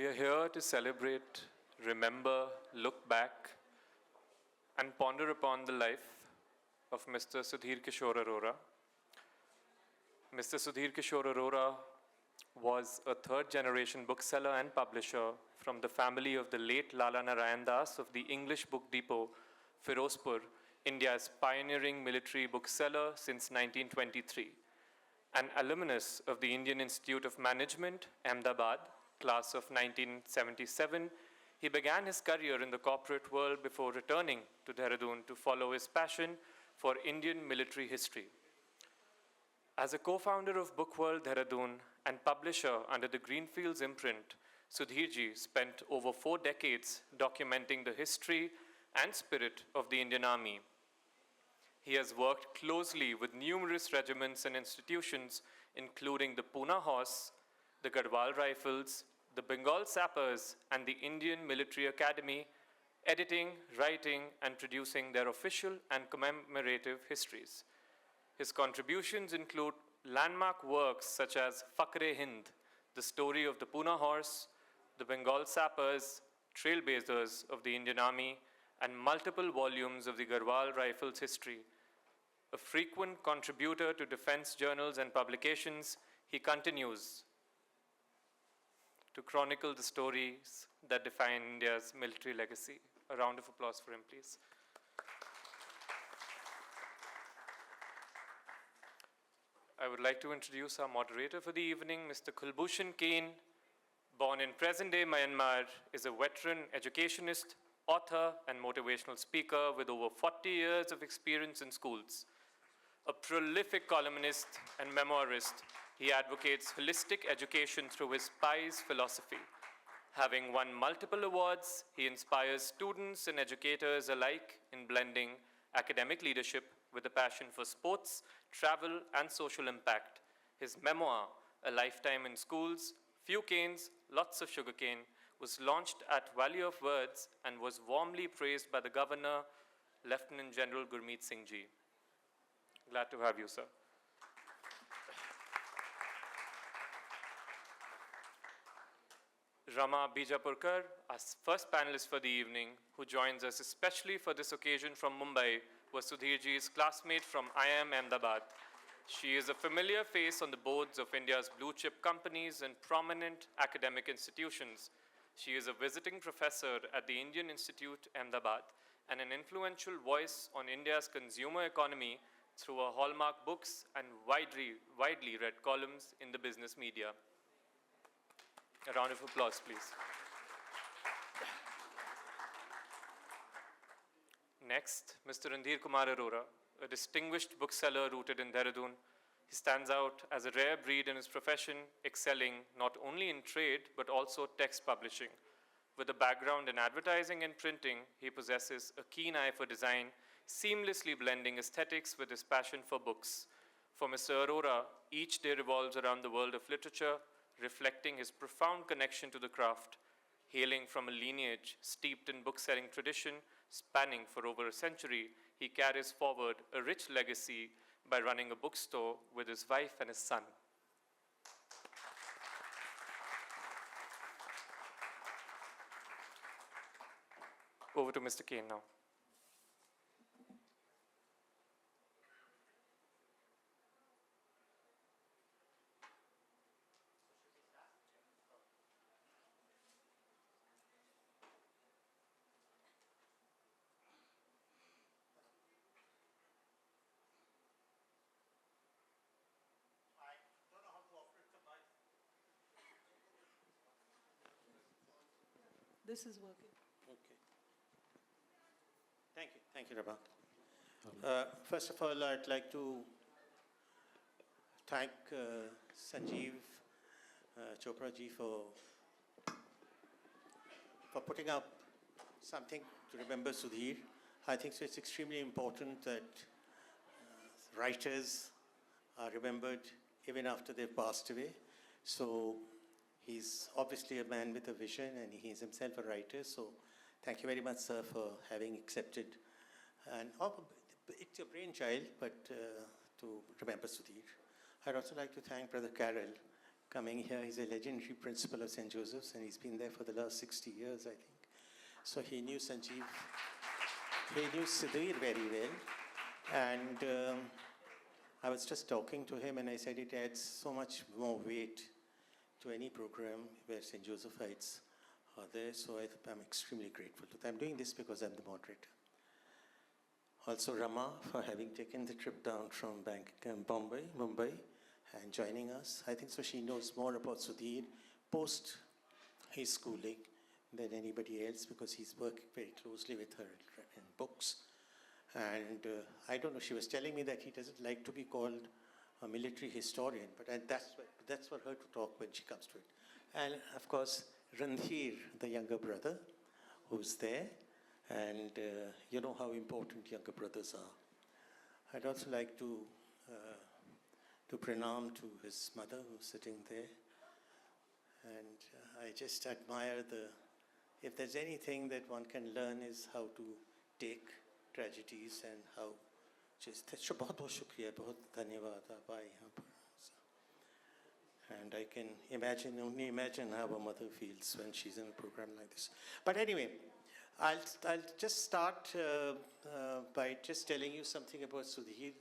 We are here to celebrate, remember, look back, and ponder upon the life of Mr. Sudhir Kishore Arora. Mr. Sudhir Kishore Arora was a third-generation bookseller and publisher from the family of the late Lala Narayan Das of the English Book Depot, Firozpur, India's pioneering military bookseller since 1923. An alumnus of the Indian Institute of Management, Ahmedabad, class of 1977, he began his career in the corporate world before returning to Dehradun to follow his passion for Indian military history. As a co-founder of Bookworld Dehradun and publisher under the Greenfields imprint, Sudhirji spent over 4 decades documenting the history and spirit of the Indian Army. He has worked closely with numerous regiments and institutions, including the Pune Horse, the Garhwal Rifles, the Bengal Sappers, and the Indian Military Academy, editing, writing, and producing their official and commemorative histories. His contributions include landmark works such as Fakr-e-Hind, the story of the Pune Horse, the Bengal Sappers, trailblazers of the Indian Army, and multiple volumes of the Garhwal Rifles history. A frequent contributor to defense journals and publications, he continues to chronicle the stories that define India's military legacy. A round of applause for him, please. I would like to introduce our moderator for the evening, Mr. Kulbhushan Kain. Born in present-day Myanmar, is a veteran educationist, author, and motivational speaker with over 40 years of experience in schools. A prolific columnist and memoirist, he advocates holistic education through his PIES philosophy. Having won multiple awards, he inspires students and educators alike in blending academic leadership with a passion for sports, travel, and social impact. His memoir, A Lifetime in Schools, Few Canes, Lots of Sugarcane, was launched at Valley of Words and was warmly praised by the Governor, Lieutenant General Gurmeet Singh Ji. Glad to have you, sir. Rama Bijapurkar, our first panelist for the evening, who joins us especially for this occasion from Mumbai, was Sudhirji's classmate from IIM Ahmedabad. She is a familiar face on the boards of India's blue-chip companies and prominent academic institutions. She is a visiting professor at the Indian Institute Ahmedabad and an influential voice on India's consumer economy through her hallmark books and widely read columns in the business media. A round of applause, please. Next, Mr. Randhir Kumar Arora, a distinguished bookseller rooted in Dehradun. He stands out as a rare breed in his profession, excelling not only in trade, but also text publishing. With a background in advertising and printing, he possesses a keen eye for design, seamlessly blending aesthetics with his passion for books. For Mr. Arora, each day revolves around the world of literature, reflecting his profound connection to the craft. Hailing from a lineage steeped in book-selling tradition, spanning for over a century, he carries forward a rich legacy by running a bookstore with his wife and his son. Over to Mr. Kain now. This is working. Okay. Thank you, Rama. First of all, I'd like to thank Sanjeev Chopra ji for putting up something to remember Sudhir. I think so it's extremely important that writers are remembered even after they've passed away. So he's obviously a man with a vision, and he's himself a writer. So thank you very much, sir, for having accepted. And it's your brainchild, but to remember Sudhir. I'd also like to thank Brother Carol coming here. He's a legendary principal of St. Joseph's, and he's been there for the last 60 years, I think. So he knew Sanjeev, he knew Sudhir very well. And I was just talking to him, and I said it adds so much more weight to any program where St. Josephites are there. So I'm extremely grateful to them. I'm doing this because I'm the moderator. Also Rama for having taken the trip down from Mumbai, and joining us. I think so she knows more about Sudhir post his schooling than anybody else, because he's working very closely with her in books. And I don't know, she was telling me that he doesn't like to be called a military historian, but that's for her to talk when she comes to it. And of course, Randhir, the younger brother, who's there. And you know how important younger brothers are. I'd also like to pranam to his mother, who's sitting there. And I just admire if there's anything that one can learn, is how to take tragedies and how just, बहुत बहुत शुक्रिया, बहुत धन्यवाद आप आए यहाँ पर. And I can only imagine how a mother feels when she's in a program like this. But anyway, I'll just start by just telling you something about Sudhir.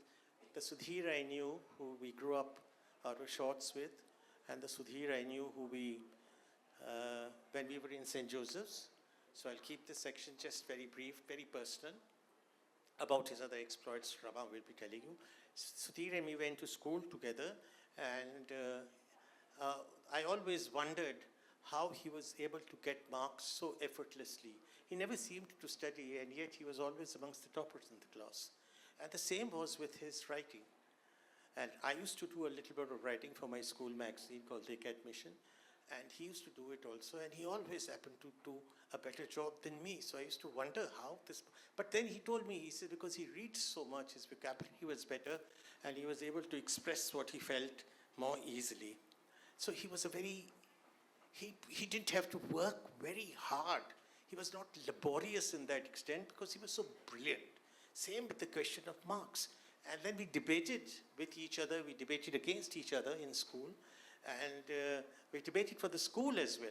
The Sudhir I knew, who we grew up out of shorts with, and the Sudhir I knew who when we were in St. Joseph's. So I'll keep this section just very brief, very personal. About his other exploits, Rama will be telling you. Sudhir and me went to school together, and I always wondered how he was able to get marks so effortlessly. He never seemed to study, and yet he was always amongst the toppers in the class. And the same was with his writing. And I used to do a little bit of writing for my school magazine called The Admission, and he used to do it also, and he always happened to do a better job than me. So I used to wonder how this... But then he told me, he said, because he reads so much, his vocabulary was better, and he was able to express what he felt more easily. So he was he didn't have to work very hard. He was not laborious in that extent, because he was so brilliant. Same with the question of marks. And then we debated with each other, we debated against each other in school, and we debated for the school as well.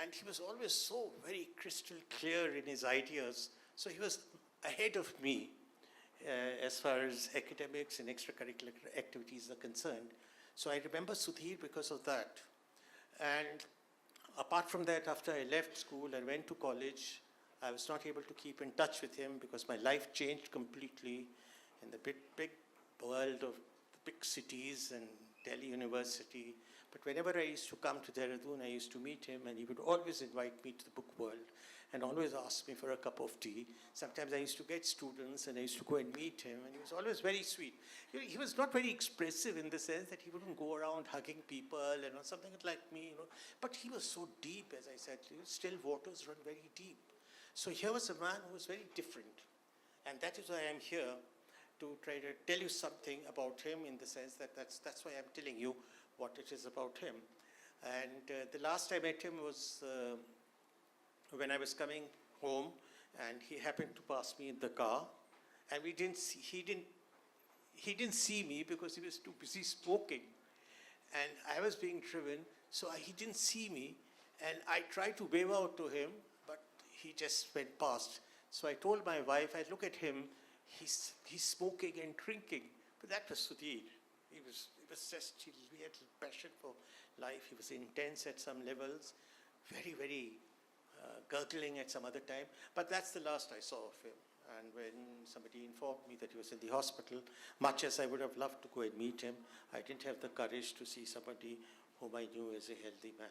And he was always so very crystal clear in his ideas. So he was ahead of me as far as academics and extracurricular activities are concerned. So I remember Sudhir because of that. And apart from that, after I left school and went to college, I was not able to keep in touch with him because my life changed completely in the big world of the big cities and Delhi University. But whenever I used to come to Dehradun, I used to meet him, and he would always invite me to the book world and always ask me for a cup of tea. Sometimes I used to get students, and I used to go and meet him, and he was always very sweet. He was not very expressive in the sense that he wouldn't go around hugging people and something like me, But he was so deep, as I said, still waters run very deep. So here was a man who was very different, and that is why I'm here, to try to tell you something about him, in the sense that that's why I'm telling you what it is about him. And the last I met him was when I was coming home, and he happened to pass me in the car, and he didn't see me because he was too busy smoking, and I was being driven, so he didn't see me, and I tried to wave out to him, but he just went past. So I told my wife, I look at him, he's smoking and drinking, but that was Sudhir. He was just, he had a passion for life. He was intense at some levels, very, very gurgling at some other time. But that's the last I saw of him. And when somebody informed me that he was in the hospital, much as I would have loved to go and meet him, I didn't have the courage to see somebody whom I knew as a healthy man.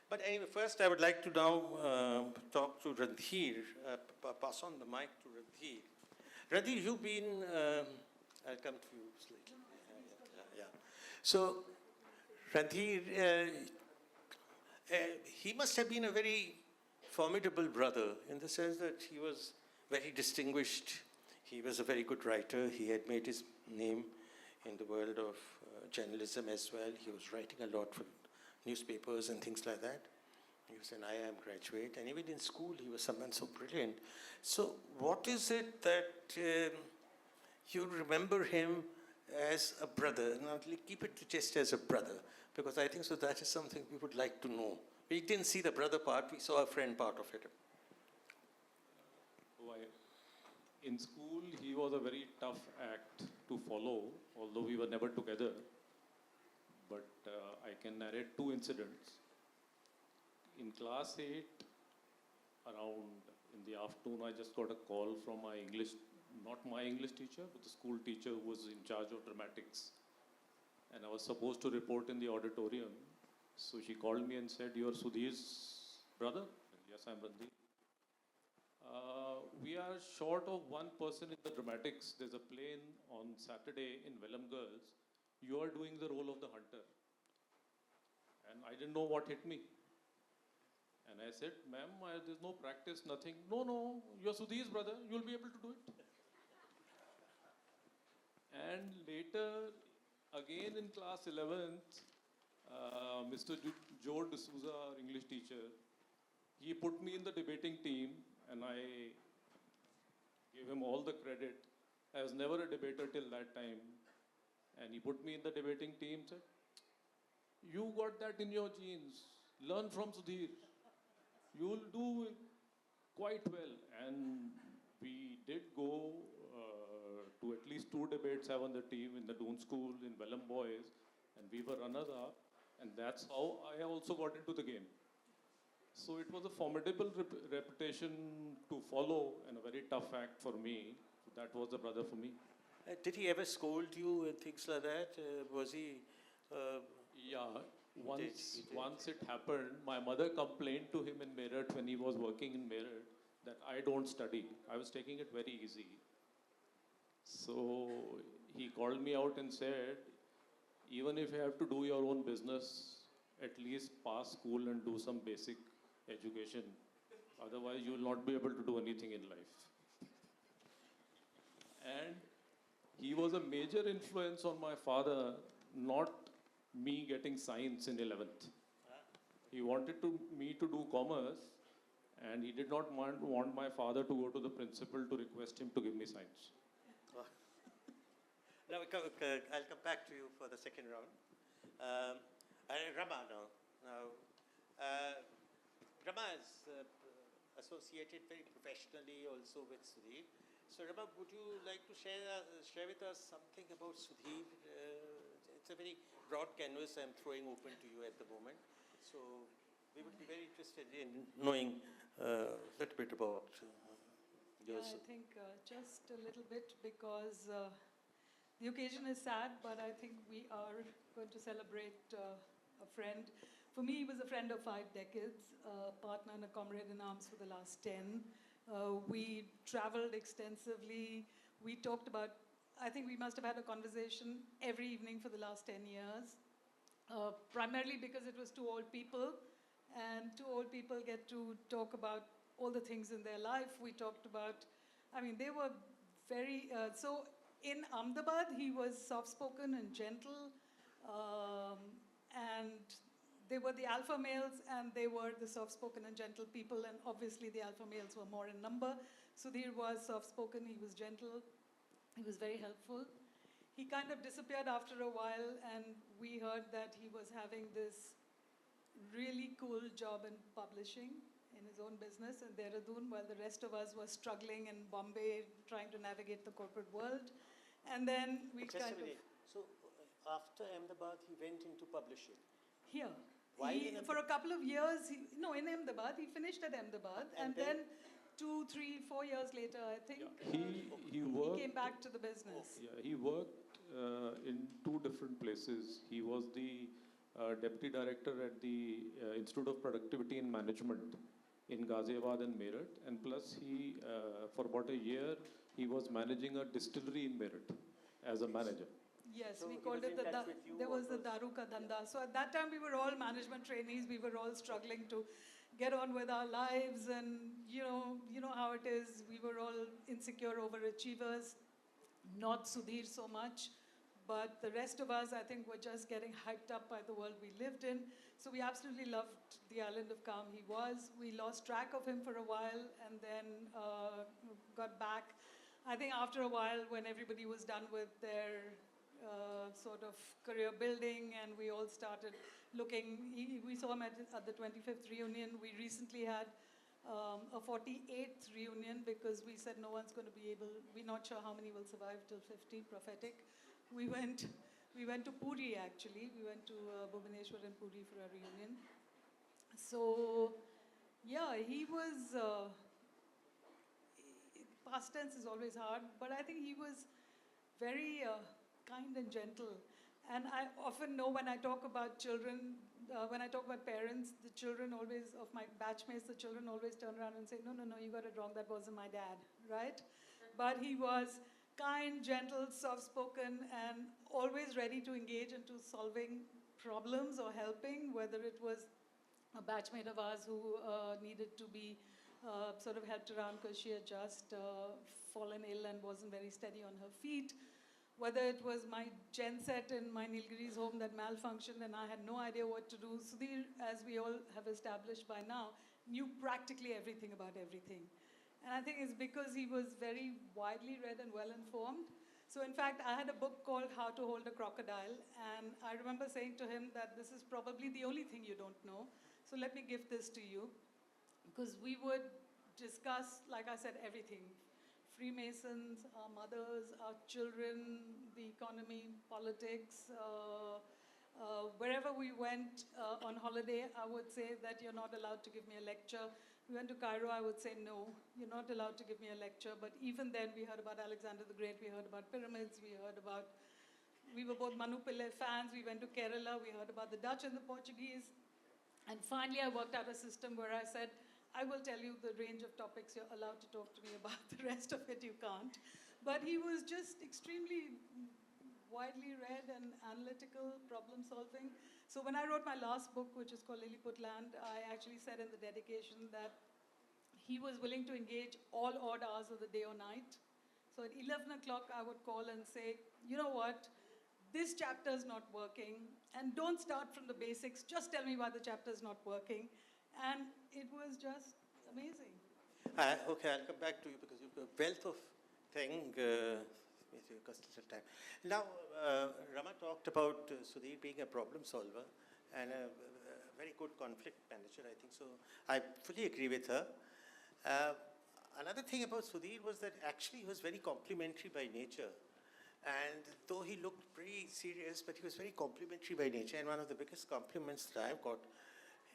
But anyway, first I would like to now talk to Randhir, pass on the mic to Randhir. Randhir, you've been, I'll come to you slightly. Yeah. So, Randhir, he must have been a very formidable brother, in the sense that he was very distinguished. He was a very good writer. He had made his name in the world of journalism as well. He was writing a lot for newspapers and things like that. He was an IIM graduate, and even in school he was someone so brilliant. So what is it that you remember him as a brother? Now keep it just as a brother, Because I think so that is something we would like to know. We didn't see the brother part, we saw a friend part of it. Why? In school, he was a very tough act to follow, although we were never together. But I can narrate two incidents. In class 8, around in the afternoon, I just got a call from my English, not my English teacher, but the school teacher who was in charge of dramatics. And I was supposed to report in the auditorium. So she called me and said, "You are Sudhir's brother?" "Yes, I'm Randhir." We are short of one person in the dramatics. There's a play on Saturday in Vellum Girls. You are doing the role of the hunter. And I didn't know what hit me. And I said, "Ma'am, there's no practice, nothing." "No, you're Sudhir's brother. You'll be able to do it." And later, again in class 11th, Mr. Joe D'Souza, our English teacher, he put me in the debating team, and I gave him all the credit. I was never a debater till that time. And he put me in the debating team, said, "You got that in your genes. Learn from Sudhir. You'll do quite well." And we did go to at least 2 debates I won the team in the Doon School, in Vellum Boys, and we were runners-up. And that's how I also got into the game. So it was a formidable reputation to follow and a very tough act for me. So that was the brother for me. Did he ever scold you and things like that? Was he... Yeah, did. once it happened, my mother complained to him in Meerut when he was working in Meerut that I don't study. I was taking it very easy. So he called me out and said, "Even if you have to do your own business, at least pass school and do some basic education. Otherwise, you will not be able to do anything in life." And he was a major influence on my father, not me getting science in 11th. He wanted me to do commerce, and he did not want my father to go to the principal to request him to give me science. Now, I'll come back to you for the second round. Rama now. Rama is associated very professionally also with Sudhir. So Rama, would you like to share with us something about Sudhir? It's a very broad canvas I'm throwing open to you at the moment. So we would be very interested in knowing a little bit about yours. I think just a little bit, because the occasion is sad, but I think we are going to celebrate a friend. For me, he was a friend of 5 decades, a partner and a comrade in arms for the last 10. We traveled extensively. We talked about, I think we must have had a conversation every evening for the last 10 years, primarily because it was 2 old people, and 2 old people get to talk about all the things in their life. We talked about, I mean, they were very, so in Ahmedabad, he was soft-spoken and gentle, and they were the alpha males, and they were the soft-spoken and gentle people, and obviously the alpha males were more in number. Sudhir was soft-spoken, he was gentle, he was very helpful. He kind of disappeared after a while, and we heard that he was having this really cool job in publishing in his own business in Dehradun, while the rest of us were struggling in Bombay, trying to navigate the corporate world. And then we Just a minute. So after Ahmedabad, he went into publishing. Here. Why He, in for a couple of years, in Ahmedabad, he finished at Ahmedabad, and then 2, 3, 4 years later, I think, He worked. he came back to the business. Yeah, he worked in 2 different places. He was the deputy director at the Institute of Productivity and Management in Ghaziabad and Meerut, and plus he, for about a year, he was managing a distillery in Meerut as a manager. Yes, So we he called was it in touch with you there was the or Daru Ka Dhanda. So at that time we were all management trainees, we were all struggling to get on with our lives, and you know how it is, we were all insecure overachievers, not Sudhir so much, but the rest of us I think were just getting hyped up by the world we lived in. So we absolutely loved the island of calm he was. We lost track of him for a while, and then got back. I think after a while, when everybody was done with their sort of career building, and we all started looking. We saw him at the 25th reunion. We recently had a 48th reunion because we said no one's going to be able, we're not sure how many will survive till 50, prophetic. We went to Puri actually. We went to Bhubaneswar and Puri for our reunion. So, yeah, he was, past tense is always hard, but I think he was very kind and gentle. And I often know when I talk about children, when I talk about parents, the children always, of my batchmates, the children always turn around and say, no, you got it wrong, that wasn't my dad, right? But he was kind, gentle, soft-spoken, and always ready to engage into solving problems or helping, whether it was a batchmate of ours who needed to be sort of helped around because she had just fallen ill and wasn't very steady on her feet, whether it was my genset in my Nilgiri's home that malfunctioned and I had no idea what to do. Sudhir, as we all have established by now, knew practically everything about everything. And I think it's because he was very widely read and well-informed. So in fact, I had a book called How to Hold a Crocodile, and I remember saying to him that this is probably the only thing you don't know, so let me give this to you. Because we would discuss, like I said, everything. Freemasons, our mothers, our children, the economy, politics. Wherever we went on holiday, I would say that you're not allowed to give me a lecture. We went to Cairo, I would say, no, you're not allowed to give me a lecture. But even then, we heard about Alexander the Great, we heard about pyramids, we were both Manu Pillai fans, we went to Kerala, we heard about the Dutch and the Portuguese. And finally, I worked out a system where I said, I will tell you the range of topics you're allowed to talk to me about. The rest of it you can't. But he was just extremely widely read and analytical, problem solving. So when I wrote my last book, which is called Lilliput Land, I actually said in the dedication that he was willing to engage all odd hours of the day or night. So at 11 o'clock, I would call and say, you know what? This chapter is not working. And don't start from the basics. Just tell me why the chapter is not working. And it was just amazing. Okay, I'll come back to you because you've got a wealth of thing. It cost a little time. Now, Rama talked about Sudhir being a problem solver and a very good conflict manager, I think so. I fully agree with her. Another thing about Sudhir was that actually he was very complimentary by nature. And though he looked pretty serious, but he was very complimentary by nature. And one of the biggest compliments that I've got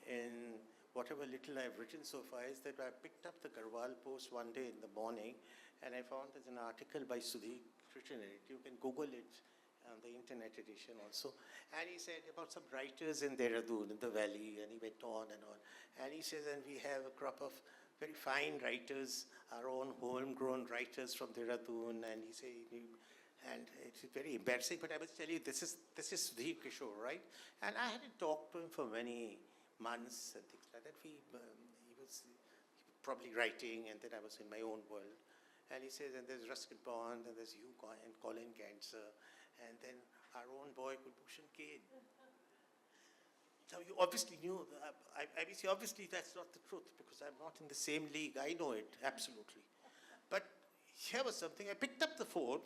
in whatever little I've written so far is that I picked up the Garhwal Post one day in the morning and I found there's an article by Sudhir written in it. You can Google it on the internet edition also. And he said about some writers in Dehradun, in the valley, and he went on. And he says, and we have a crop of very fine writers, our own homegrown writers from Dehradun. And he said, and it's very embarrassing, but I must tell you, this is Sudhir Kishore, right? And I hadn't talked to him for many months and things like that. He was probably writing, and then I was in my own world. And he says, and there's Ruskin Bond, and there's Hugh and Colin Cancer, and then our own boy, Kulbhushan Kain. Now, you obviously knew, I mean, see, obviously that's not the truth, because I'm not in the same league. I know it, absolutely. But here was something. I picked up the phone,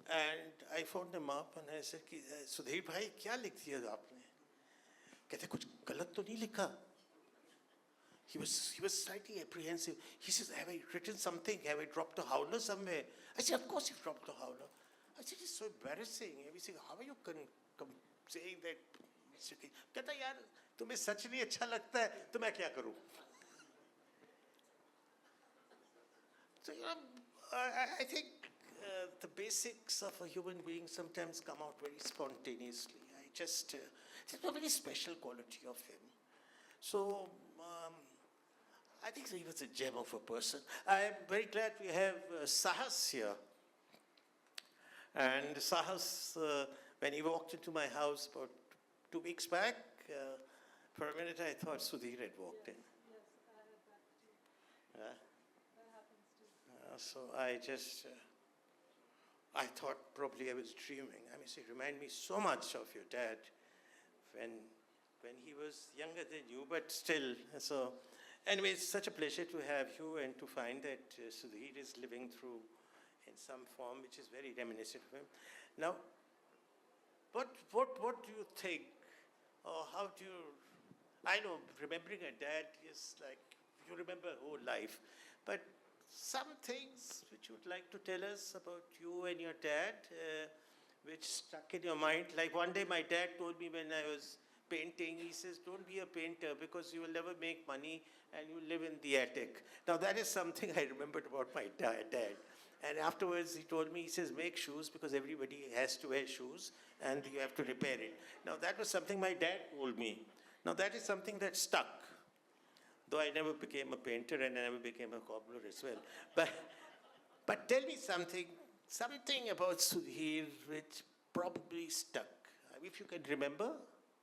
and I phoned him up, and I said, Sudhir bhai, kya likh diya aapne? कहते कुछ गलत तो नहीं लिखा? He was slightly apprehensive. He says, have I written something? Have I dropped a howler somewhere? I said, of course you've dropped a howler. I said, it's so embarrassing. He said, how are you saying that? कहता यार तुम्हें सच नहीं अच्छा लगता है तो मैं क्या करूं? So I think the basics of a human being sometimes come out very spontaneously. It's a very special quality of him. So I think he was a gem of a person. I'm very glad we have Sahas here. And Sahas, when he walked into my house about 2 weeks back, for a minute I thought Sudhir had walked in. Yes, I heard that too. Yeah. That happens too. So I thought probably I was dreaming. I mean, it reminded me so much of your dad when he was younger than you, but still. So anyway, it's such a pleasure to have you and to find that Sudhir is living through in some form which is very reminiscent of him. Now, what do you think? Or how do you, I know remembering a dad is like, you remember whole life, but some things which you would like to tell us about you and your dad, which stuck in your mind. Like one day my dad told me when I was painting, he says, don't be a painter because you will never make money and you live in the attic. Now that is something I remembered about my dad. And afterwards he told me, he says, make shoes because everybody has to wear shoes and you have to repair it. Now that was something my dad told me. Now that is something that stuck. Though I never became a painter and I never became a cobbler as well. But tell me something about Sudhir which probably stuck. If you can remember,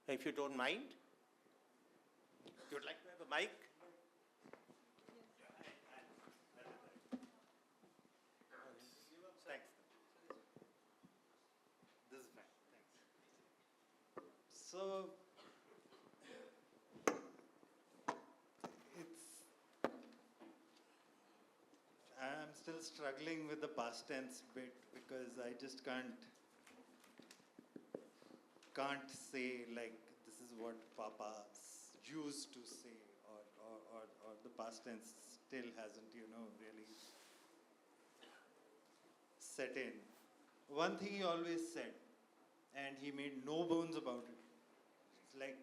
if you don't mind. You would like to have a mic? Thanks. This is fine. Thanks. So, I'm still struggling with the past tense bit because I just can't say like this is what Papa used to say or the past tense still hasn't, really set in. One thing he always said, and he made no bones about it, it's like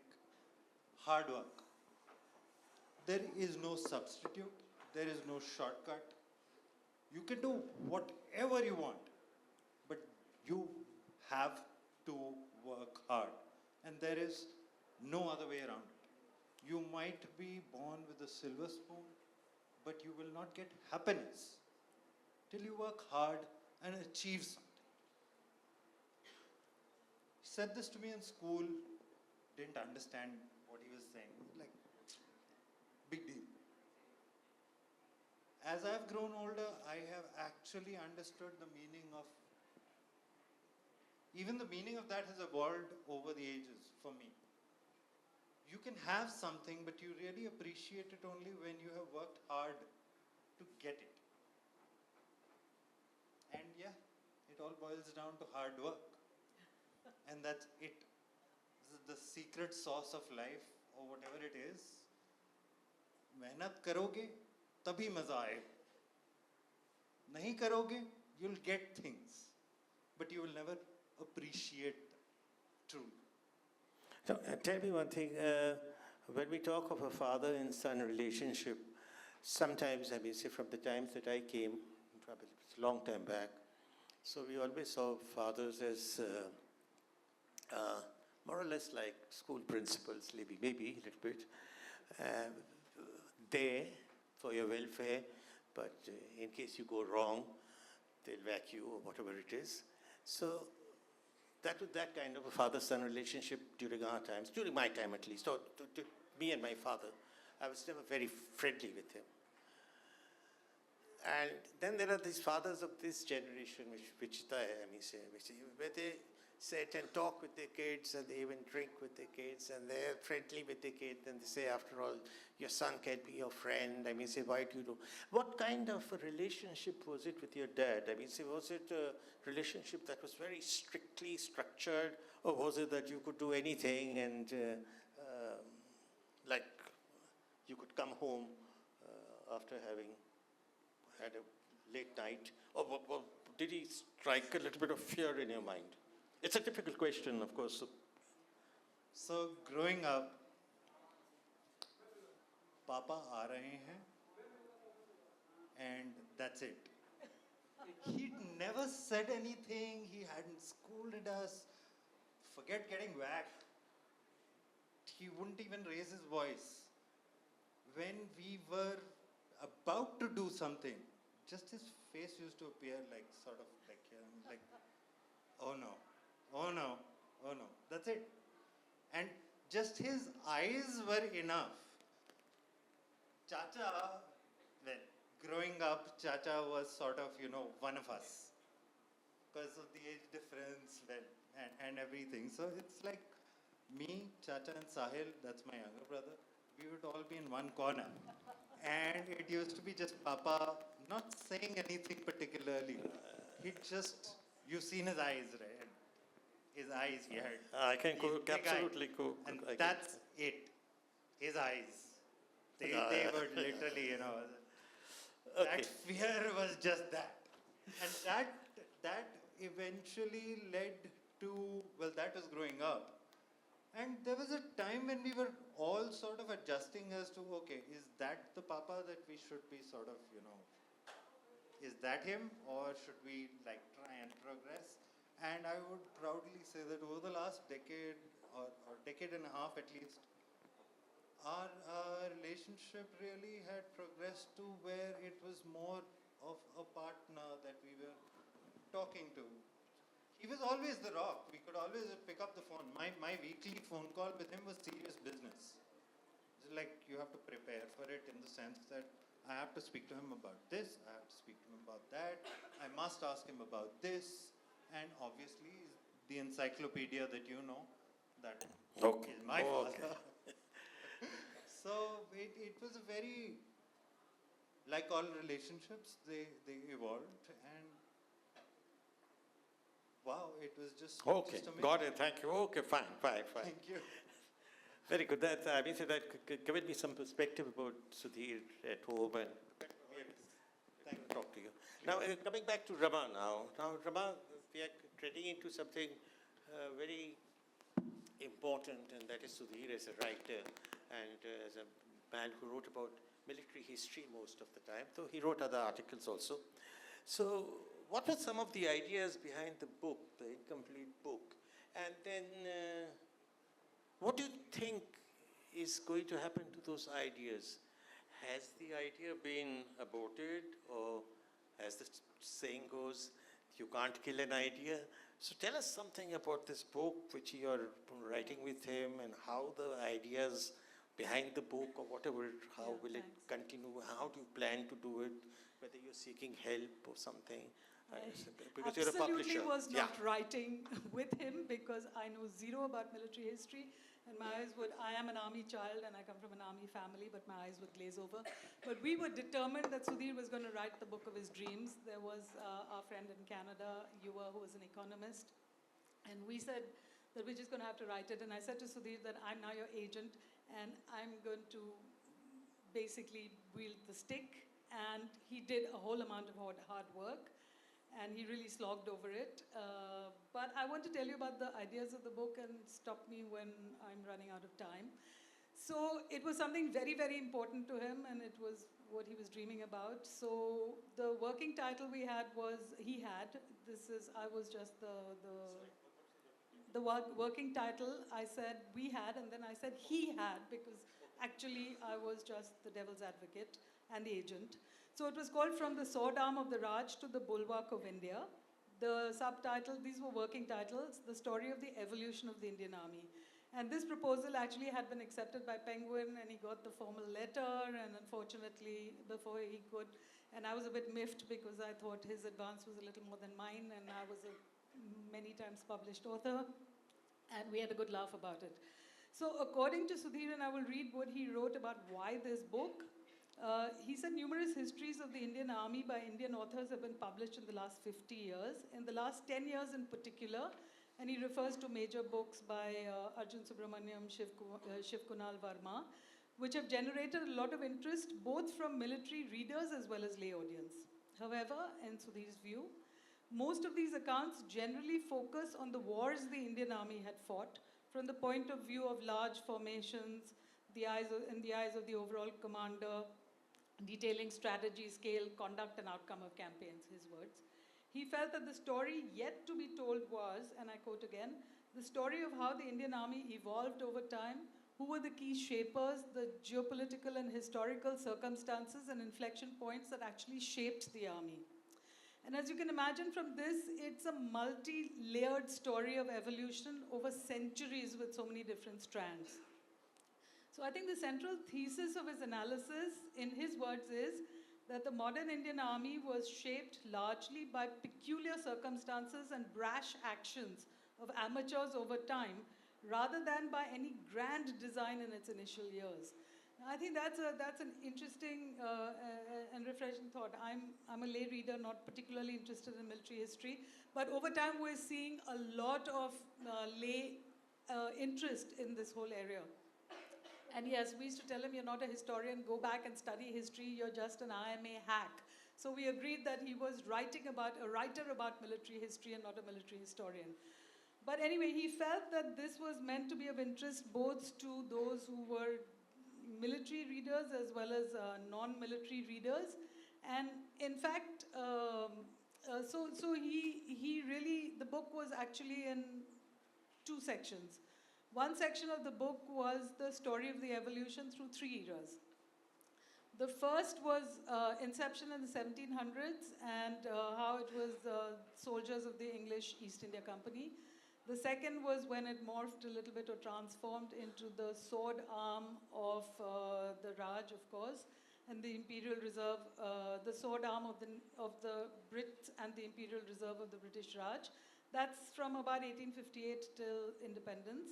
hard work. There is no substitute, there is no shortcut. You can do whatever you want, but you have to work hard. And there is no other way around it. You might be born with a silver spoon, but you will not get happiness till you work hard and achieve something. He said this to me in school, didn't understand what he was saying. Like, big deal. As I've grown older, I have actually understood the meaning of, even the meaning of that has evolved over the ages for me. You can have something, but you really appreciate it only when you have worked hard to get it. And yeah, it all boils down to hard work. And that's it. This is the secret sauce of life, or whatever it is. मेहनत करोगे तभी मजा आएगा. नहीं करोगे, you'll get things, but you will never appreciate truly. So, tell me one thing. When we talk of a father and son relationship, sometimes, say from the times that I came, probably it's a long time back, so we always saw fathers as more or less like school principals, maybe a little bit, there for your welfare, but in case you go wrong, they'll whack you or whatever it is. So that was that kind of a father-son relationship during our times, during my time at least, or to me and my father. I was never very friendly with him. And then there are these fathers of this generation, which where they sit and talk with their kids, and they even drink with their kids, and they're friendly with their kids, and they say, after all, your son can be your friend. Say, why do you do? What kind of a relationship was it with your dad? Was it a relationship that was very strictly structured, or was it that you could do anything and like you could come home after having had a late night? Or did he strike a little bit of fear in your mind? It's a difficult question, of course. So growing up, Papa aa rahe hain, and that's it. He never said anything. He hadn't scolded us. Forget getting whacked. He wouldn't even raise his voice. When we were about to do something, just his face used to appear like oh no, oh no, oh no. That's it. And just his eyes were enough. Chacha, well, growing up, Chacha was sort of, one of us. Because of the age difference, and everything. So it's like me, Chacha and Sahil, that's my younger brother. We would all be in one corner. And it used to be just Papa not saying anything particularly. You've seen his eyes, right? his eyes, he had. I can his go, big eye. absolutely go. And I can- that's it. His eyes. They were literally, Okay. that fear was just that. And that eventually led to, well, that was growing up. And there was a time when we were all sort of adjusting as to, okay, is that the Papa that we should be sort of, is that him, or should we try and progress? And I would proudly say that over the last decade or decade and a half at least, our relationship really had progressed to where it was more of a partner that we were talking to. He was always the rock. We could always pick up the phone. My weekly phone call with him was serious business. It's like you have to prepare for it in the sense that I have to speak to him about this, I have to speak to him about that, I must ask him about this, and obviously the encyclopedia that you know, that is my father. So it was a very, like all relationships, they evolved, and wow, it was just Okay, just amazing. got it. Thank you. Okay, fine. Thank you. Very good. That I mean, so that given me some perspective about Sudhir at home and Thank you. talk to you. Now, coming back to Rama now. Now, Rama, we are treading into something very important, and that is Sudhir as a writer and as a man who wrote about military history most of the time, though he wrote other articles also. So, what were some of the ideas behind the book, the incomplete book? And then, what do you think is going to happen to those ideas? Has the idea been aborted, or as the saying goes, you can't kill an idea? So tell us something about this book which you are writing with him, and how the ideas behind the book or whatever, how will it continue? How do you plan to do it? Whether you're seeking help or something? Because you're a publisher. Absolutely was not writing with him, because I know zero about military history. And I am an army child and I come from an army family, but my eyes would glaze over. But we were determined that Sudhir was going to write the book of his dreams. There was our friend in Canada, Yuva, who was an economist. And we said that we're just going to have to write it. And I said to Sudhir that I'm now your agent and I'm going to basically wield the stick. And he did a whole amount of hard work. And he really slogged over it. But I want to tell you about the ideas of the book and stop me when I'm running out of time. So it was something very, very important to him, and it was what he was dreaming about. So the working title we had was, I was just the working title, I said we had, and then I said he had, because actually I was just the devil's advocate and the agent. So it was called From the Sword Arm of the Raj to the Bulwark of India. The subtitle, these were working titles, The Story of the Evolution of the Indian Army. And this proposal actually had been accepted by Penguin, and he got the formal letter, and unfortunately, before he could, and I was a bit miffed because I thought his advance was a little more than mine, and I was a many times published author, and we had a good laugh about it. So according to Sudhir, and I will read what he wrote about why this book. He said numerous histories of the Indian Army by Indian authors have been published in the last 50 years. In the last 10 years in particular, and he refers to major books by Arjun Subramaniam, Shiv Kunal Varma, which have generated a lot of interest both from military readers as well as lay audience. However, in Sudhir's view, most of these accounts generally focus on the wars the Indian Army had fought from the point of view of large formations, in the eyes of the overall commander, detailing strategy, scale, conduct, and outcome of campaigns, his words. He felt that the story yet to be told was, and I quote again, the story of how the Indian Army evolved over time, who were the key shapers, the geopolitical and historical circumstances and inflection points that actually shaped the army. And as you can imagine from this, it's a multi-layered story of evolution over centuries with so many different strands. So I think the central thesis of his analysis, in his words, is that the modern Indian Army was shaped largely by peculiar circumstances and brash actions of amateurs over time, rather than by any grand design in its initial years. I think that's an interesting and refreshing thought. I'm a lay reader, not particularly interested in military history, but over time we're seeing a lot of lay interest in this whole area. And yes, we used to tell him, you're not a historian, go back and study history, you're just an IMA hack. So we agreed that he was a writer about military history and not a military historian. But anyway, he felt that this was meant to be of interest both to those who were military readers as well as non-military readers. And in fact, so he really, the book was actually in two sections. One section of the book was the story of the evolution through 3 eras. The first was inception in the 1700s and how it was soldiers of the English East India Company. The second was when it morphed a little bit or transformed into the sword arm of the Raj, of course, and the Imperial Reserve, the sword arm of the Brits and the Imperial Reserve of the British Raj. That's from about 1858 till independence.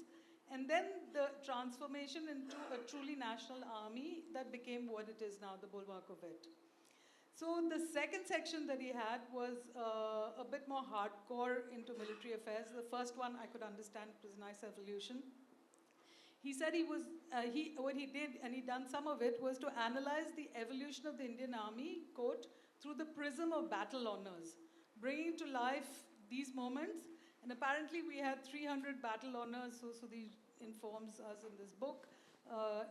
And then the transformation into a truly national army that became what it is now, the bulwark of it. So the second section that he had was a bit more hardcore into military affairs. The first one I could understand, it was a nice evolution. He said what he did, and he'd done some of it, was to analyze the evolution of the Indian Army, quote, through the prism of battle honors, bringing to life these moments. And apparently we had 300 battle honors, so Sudhir informs us in this book,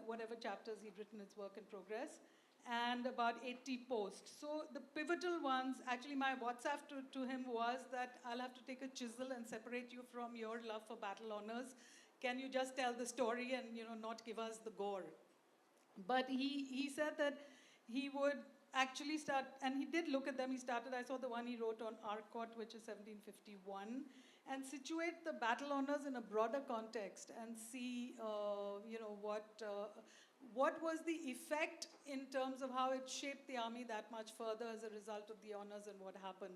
whatever chapters he'd written, it's work in progress, and about 80 posts. So the pivotal ones, actually my WhatsApp to him was that I'll have to take a chisel and separate you from your love for battle honors. Can you just tell the story and not give us the gore? But he said that he would actually start, and he did look at them. I saw the one he wrote on Arcot, which is 1751, and situate the battle honors in a broader context and see, what was the effect in terms of how it shaped the army that much further as a result of the honors and what happened.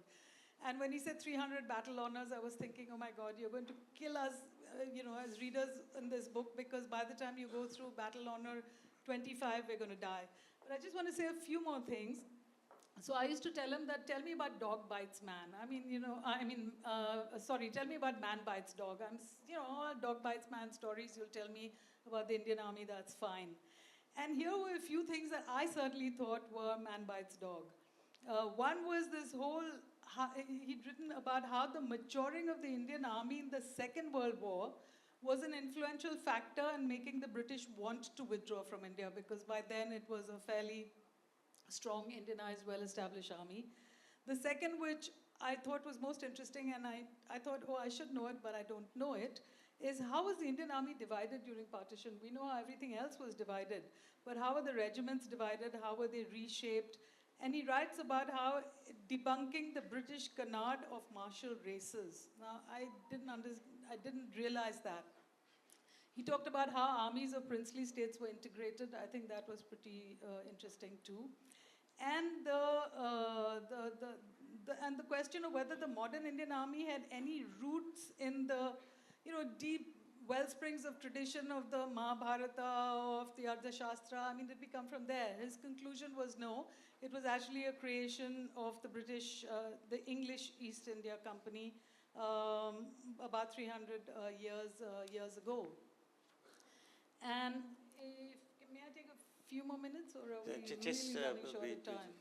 And when he said 300 battle honors, I was thinking, oh my God, you're going to kill us, as readers in this book, because by the time you go through battle honor 25, we're going to die. But I just want to say a few more things. So I used to tell him that, tell me about dog bites man. Tell me about man bites dog. All dog bites man stories, you'll tell me about the Indian Army, that's fine. And here were a few things that I certainly thought were man bites dog. One was this whole, he'd written about how the maturing of the Indian Army in the Second World War was an influential factor in making the British want to withdraw from India, because by then it was a fairly strong, Indianized, well-established army. The second, which I thought was most interesting, and I thought, oh, I should know it, but I don't know it, is how was the Indian Army divided during partition? We know how everything else was divided, but how were the regiments divided? How were they reshaped? And he writes about how debunking the British canard of martial races. Now, I didn't realize that. He talked about how armies of princely states were integrated. I think that was pretty interesting too. And the question of whether the modern Indian Army had any roots in the deep wellsprings of tradition of the Mahabharata, of the Arthashastra. Did we come from there? His conclusion was no. It was actually a creation of the British, the English East India Company about 300 years ago. And may I take a few more minutes, or are we really running short of time?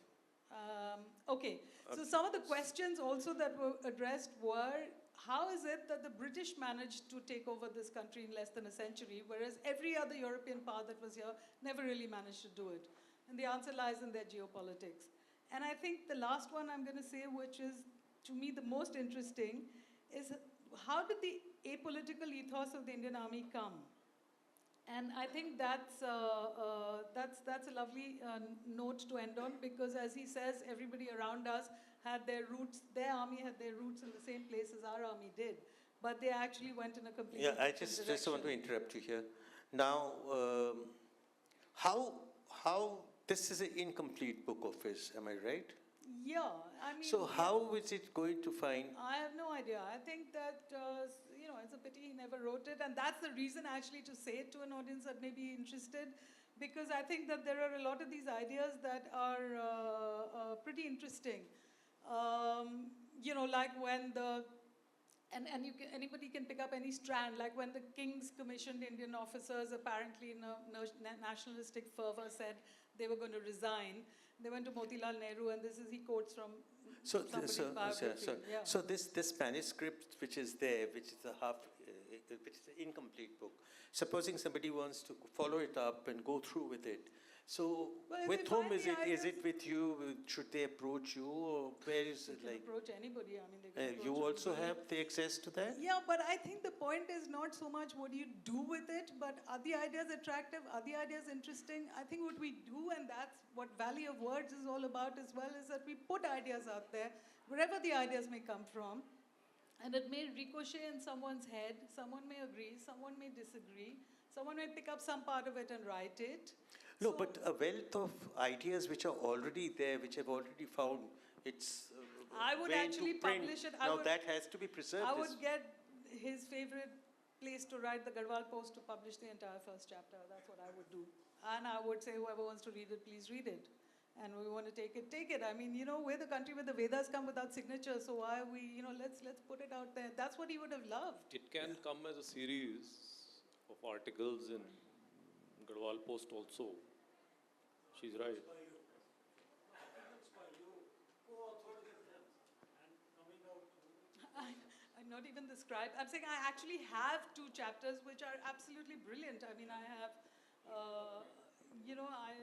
Okay, so some of the questions also that were addressed were, how is it that the British managed to take over this country in less than a century, whereas every other European power that was here never really managed to do it? And the answer lies in their geopolitics. And I think the last one I'm going to say, which is to me the most interesting, is how did the apolitical ethos of the Indian Army come? And I think that's a lovely note to end on, because as he says, everybody around us had their roots, their army had their roots in the same place as our army did, but they actually went in a completely different direction. I just want to interrupt you here. Now, how this is an incomplete book of his, am I right? Yeah, So how is it going to find? I have no idea. I think that, it's a pity he never wrote it. And that's the reason actually to say it to an audience that may be interested, because I think that there are a lot of these ideas that are pretty interesting. Like when and anybody can pick up any strand, like when the King's commissioned Indian officers, apparently in a nationalistic fervor, said they were going to resign. They went to Motilal Nehru, and he quotes from somebody's biography. Yeah. So this manuscript which is there, which is which is an incomplete book. Supposing somebody wants to follow it up and go through with it. So Well, if with they whom find is the it? Is ideas- it with you? Should they approach you, or where is They it can like? approach anybody. I mean, they can You approach also me. have the access to that? Yeah, but I think the point is not so much what do you do with it, but are the ideas attractive? Are the ideas interesting? I think what we do, and that's what Valley of Words is all about as well, is that we put ideas out there, wherever the ideas may come from, and it may ricochet in someone's head. Someone may agree, someone may disagree, someone may pick up some part of it and write it. No, So- but a wealth of ideas which are already there, which have already found its I would way actually to print. publish it. Now that has to be preserved. I would get his favorite place to write the Garhwal Post to publish the entire first chapter. That's what I would do. And I would say, whoever wants to read it, please read it. And we want to take it, take it. I mean, we're the country where the Vedas come without signatures, so why are we, let's put it out there. That's what he would have loved. It can come as a series of articles in Garhwal Post also. She's right. I'm not even the scribe. I'm saying I actually have 2 chapters which are absolutely brilliant. I mean, I have, you're I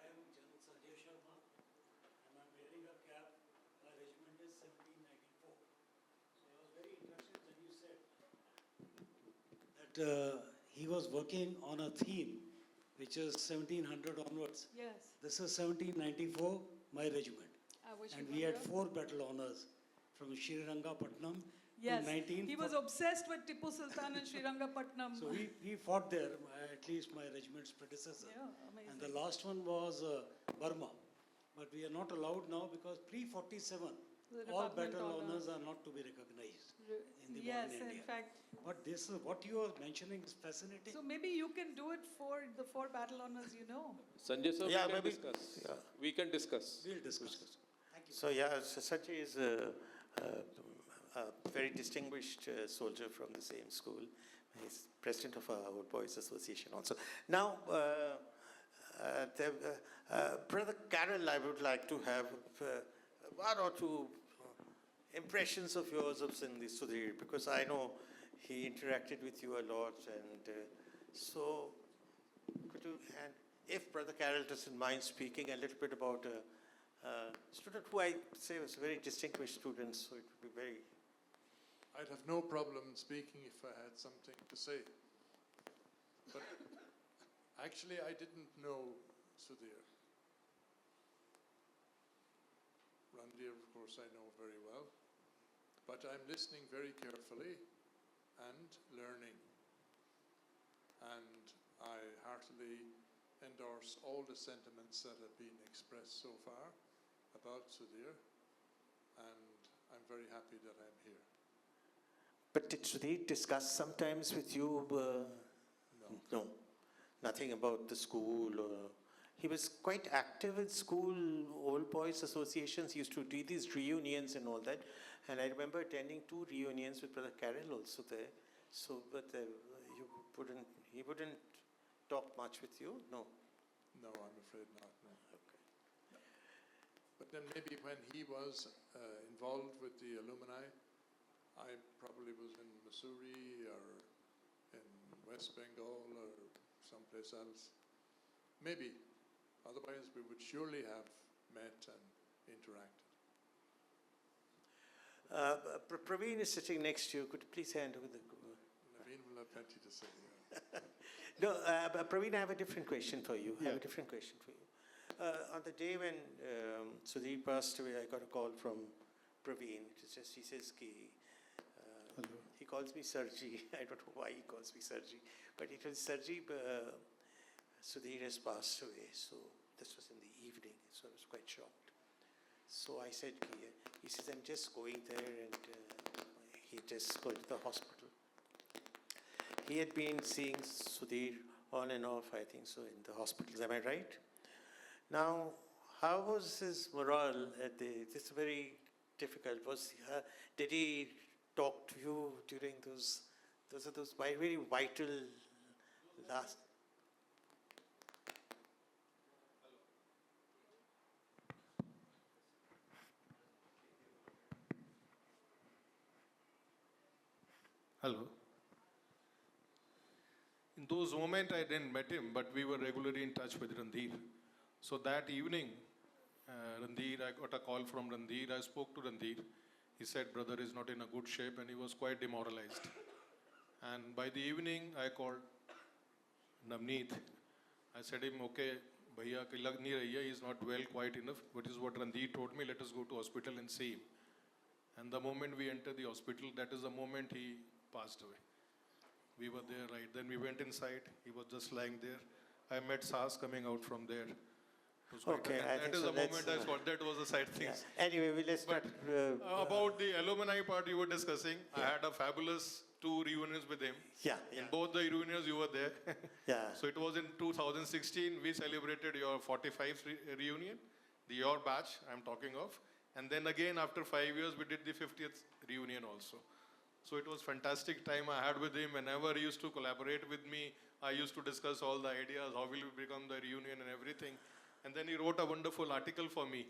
am General Sanjay Sharma, and I'm wearing a cap. My regiment is 1794. So I was very interested when you said that he was working on a theme which is 1700 onwards. Yes. This is 1794, my regiment. I wish And you we were had here. 4 battle honors from Srirangapatnam Yes, to 19... he was obsessed with Tipu Sultan and Srirangapatnam. So we fought there, at least my regiment's predecessor. Yeah, amazing. And the last one was Burma. But we are not allowed now because pre-47, The all department battle honor. honors are not to be recognized in the Yes, modern in India. fact. But this is what you are mentioning is fascinating. So maybe you can do it for the 4 battle honors, Sanjay sir, Yeah, we can maybe- discuss. yeah. We can discuss. We'll discuss. Thank you. So Sanjay is a very distinguished soldier from the same school. He's president of our Old Boys Association also. Now, Brother Carol, I would like to have 1 or 2 impressions of yours of Sudhir, because I know he interacted with you a lot, and so could you, and if Brother Carol doesn't mind speaking a little bit about a student who I say was a very distinguished student, so it would be very... I'd have no problem speaking if I had something to say. But actually, I didn't know Sudhir. Randhir, of course, I know very well. But I'm listening very carefully and learning. And I heartily endorse all the sentiments that have been expressed so far about Sudhir. And I'm very happy that I'm here. But did Sudhir discuss sometimes with you? No, nothing about the school. He was quite active in school, old boys associations. He used to do these reunions and all that. And I remember attending 2 reunions with Brother Carol also there. So, but he wouldn't talk much with you? No. No, I'm afraid not, no. Okay. But then maybe when he was involved with the alumni, I probably was in Missouri or in West Bengal or someplace else. Maybe. Otherwise, we would surely have met and interacted. Praveen is sitting next to you. Could you please hand over the... Naveen will have plenty to say. Yeah. No, Praveen, I have a different question for you. I have a different question for you. On the day when Sudhir passed away, I got a call from Praveen. It's just, he says, he calls me Sarji. I don't know why he calls me Sarji. But he tells Sarji, Sudhir has passed away. So this was in the evening. So I was quite shocked. So I said, he says, I'm just going there, and he just going to the hospital. he had been seeing Sudhir on and off, I think so, in the hospitals. Am I right? Now, how was his morale at the? This is very difficult. Did he talk to you during those are those very vital last? Hello. In those moments, I didn't met him, but we were regularly in touch with Randhir. So that evening, I got a call from Randhir. I spoke to Randhir. He said brother is not in a good shape and he was quite demoralized. And by the evening, I called Navneet. I said him, okay, bhaiya ki lag nahi rahi hai, he is not well quite enough. What is what Randhir told me, let us go to hospital and see him. And the moment we entered the hospital, that is the moment he passed away. We were there, right? Then we went inside. He was just lying there. I met Saas coming out from there. Okay, that is the moment I thought that was the side things. Yeah. Anyway, let's But not. about the alumni part you were discussing, I had a fabulous 2 reunions with him. Yeah. In both the reunions, you were there. Yeah. So it was in 2016, we celebrated your 45th reunion, your batch I'm talking of. And then again, after 5 years, we did the 50th reunion also. So it was fantastic time I had with him. Whenever he used to collaborate with me, I used to discuss all the ideas, how will we become the reunion and everything. And then he wrote a wonderful article for me.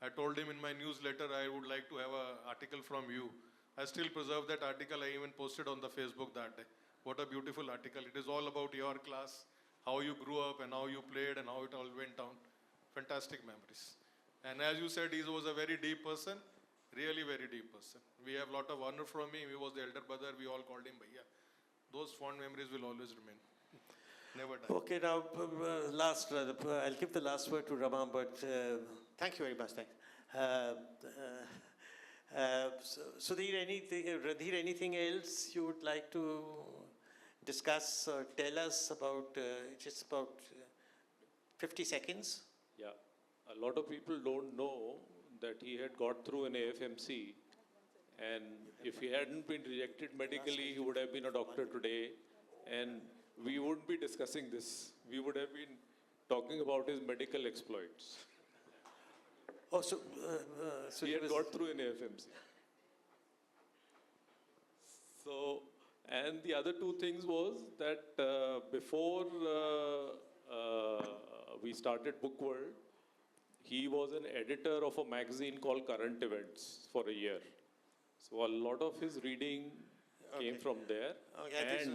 I told him in my newsletter, I would like to have an article from you. I still preserve that article. I even posted on the Facebook that day. What a beautiful article. It is all about your class, how you grew up and how you played and how it all went down. Fantastic memories. And as you said, he was a very deep person, really very deep person. We have a lot of honor from him. He was the elder brother. We all called him Bhaiya. Those fond memories will always remain. Never die. Okay, now, I'll give the last word to Rama, but thank you very much. Thanks. Sudhir, Randhir, anything else you would like to discuss or tell us about, just about 50 seconds? Yeah, a lot of people don't know that he had got through an AFMC, and if he hadn't been rejected medically, he would have been a doctor today, and we wouldn't be discussing this. We would have been talking about his medical exploits. Oh, so He had got through an AFMC. So, and the other two things was that before we started Book World, he was an editor of a magazine called Current Events for a year. So a lot of his reading came from there. Okay,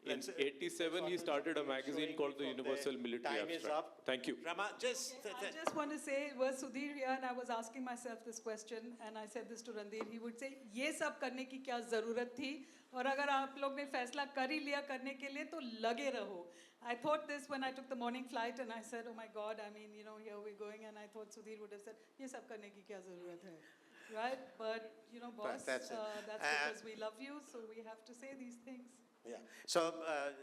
And in '87, he started a magazine called the Universal Military Time is Abstract. up. Thank you. Rama, just... I just want to say, was Sudhir here and I was asking myself this question and I said this to Randhir, he would say, ये सब करने की क्या ज़रूरत थी और अगर आप लोग ने फैसला कर ही लिया करने के लिए तो लगे रहो. I thought this when I took the morning flight and I said, oh my God, I mean, you know, here we're going, and I thought Sudhir would have said, ये सब करने की क्या ज़रूरत है, right? But, you know, boss, that's it. that's because we love you, so we have to say these things. Yeah. So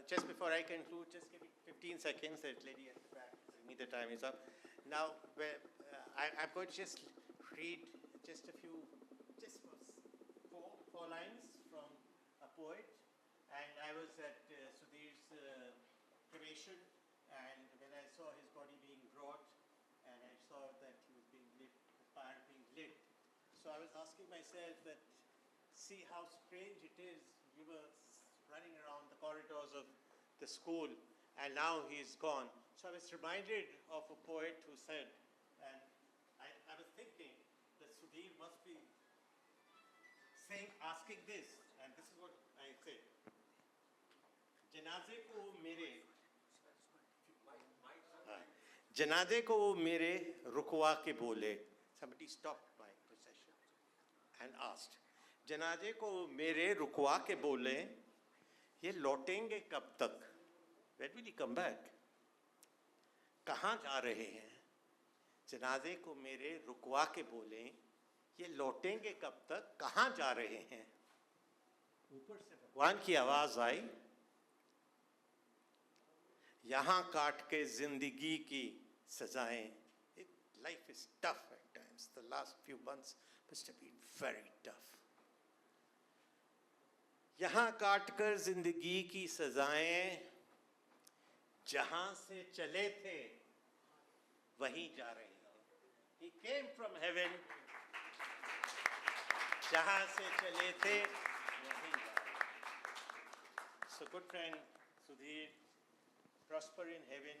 just before I conclude, just give me 15 seconds. That lady at the back, tell me the time is up. Now, I'm going to just read just a few, just four lines from a poet. And I was at Sudhir's cremation, and when I saw his body being brought, and I saw that he was being lit, the fire being lit. So I was asking myself that, see how strange it is. We were running around the corridors of the school, and now he's gone. So I was reminded of a poet who said, and I was thinking that Sudhir must be asking this, and this is what I say. जनाजे को वो मेरे रुकवा के बोले. Somebody stopped my procession and asked, जनाजे को वो मेरे रुकवा के बोले, ये लौटेंगे कब तक? When will he come back? कहाँ जा रहे हैं? जनाजे को मेरे रुकवा के बोले, ये लौटेंगे कब तक? कहाँ जा रहे हैं? ऊपर से भगवान की आवाज आई, यहाँ काट के जिंदगी की सजाएं. Life is tough at times. The last few months must have been very tough. यहाँ काटकर जिंदगी की सजाएं, जहां से चले थे वहीं जा रहे हैं. He came from heaven, जहां से चले थे वहीं जा रहे हैं. So good friend Sudhir, prosper in heaven.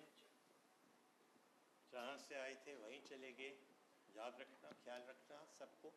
जहां से आए थे वहीं चले गए. याद रखना, ख्याल रखना सबको.